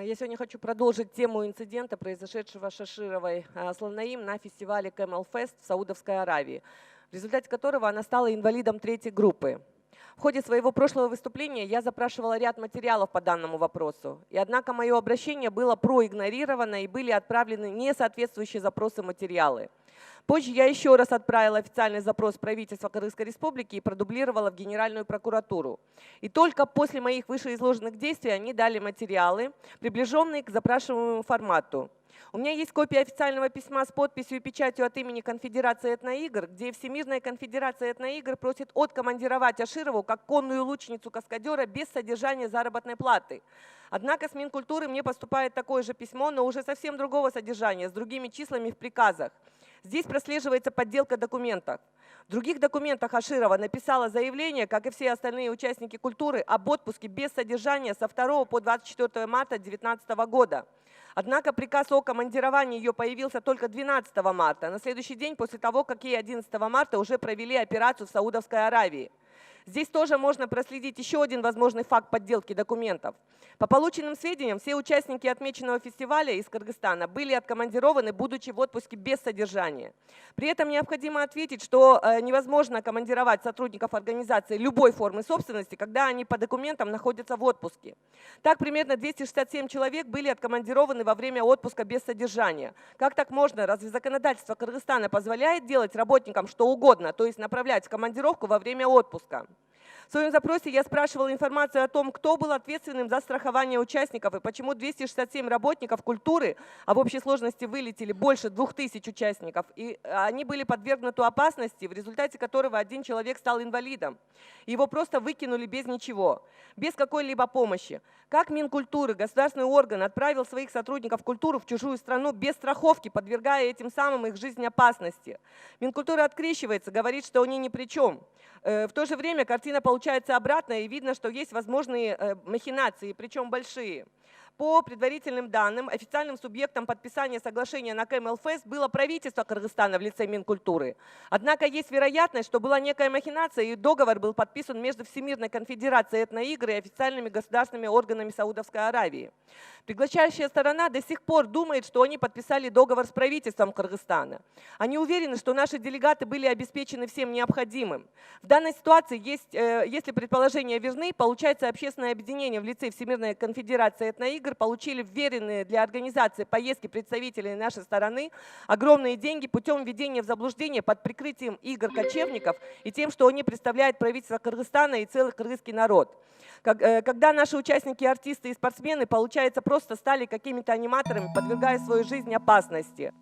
Я сегодня хочу продолжить тему инцидента, произошедшего с Шашировой Слонаим на фестивале Camel Fest в Саудовской Аравии, в результате которого она стала инвалидом третьей группы. В ходе своего прошлого выступления я запрашивала ряд материалов по данному вопросу, и однако мое обращение было проигнорировано и были отправлены несоответствующие запросы материалы. Позже я еще раз отправила официальный запрос правительства Кыргызской Республики и продублировала в Генеральную прокуратуру. И только после моих вышеизложенных действий они дали материалы, приближенные к запрашиваемому формату. У меня есть копия официального письма с подписью и печатью от имени Конфедерации этноигр, где Всемирная конфедерация этноигр просит откомандировать Аширову как конную лучницу-каскадера без содержания заработной платы. Однако с Минкультуры мне поступает такое же письмо, но уже совсем другого содержания, с другими числами в приказах. Здесь прослеживается подделка документов. В других документах Аширова написала заявление, как и все остальные участники культуры, об отпуске без содержания со 2 по 24 марта 2019 года. Однако приказ о командировании ее появился только 12 марта, на следующий день после того, как ей 11 марта уже провели операцию в Саудовской Аравии. Здесь тоже можно проследить еще один возможный факт подделки документов. По полученным сведениям, все участники отмеченного фестиваля из Кыргызстана были откомандированы, будучи в отпуске без содержания. При этом необходимо ответить, что невозможно командировать сотрудников организации любой формы собственности, когда они по документам находятся в отпуске. Так, примерно 267 человек были откомандированы во время отпуска без содержания. Как так можно? Разве законодательство Кыргызстана позволяет делать работникам что угодно, то есть направлять в командировку во время отпуска? В своем запросе я спрашивала информацию о том, кто был ответственным за страхование участников и почему 267 работников культуры, а в общей сложности вылетели больше 2000 участников, и они были подвергнуты опасности, в результате которого один человек стал инвалидом. Его просто выкинули без ничего, без какой-либо помощи. Как Минкультуры, государственный орган, отправил своих сотрудников культуры в чужую страну без страховки, подвергая этим самым их жизнь опасности? Минкультура открещивается, говорит, что они ни при чем. В то же время картина получается обратная, и видно, что есть возможные махинации, причем большие. По предварительным данным, официальным субъектом подписания соглашения на Camel Fest было правительство Кыргызстана в лице Минкультуры. Однако есть вероятность, что была некая махинация, и договор был подписан между Всемирной конфедерацией этноигр и официальными государственными органами Саудовской Аравии. Приглашающая сторона до сих пор думает, что они подписали договор с правительством Кыргызстана. Они уверены, что наши делегаты были обеспечены всем необходимым. В данной ситуации, если предположения верны, получается, общественное объединение в лице Всемирной конфедерации этноигр получили вверенные для организации поездки представителей нашей стороны огромные деньги путем введения в заблуждение под прикрытием игр кочевников и тем, что они представляют правительство Кыргызстана и целый кыргызский народ. Когда наши участники, артисты и спортсмены, получается, просто стали какими-то аниматорами, подвергая свою жизнь опасности.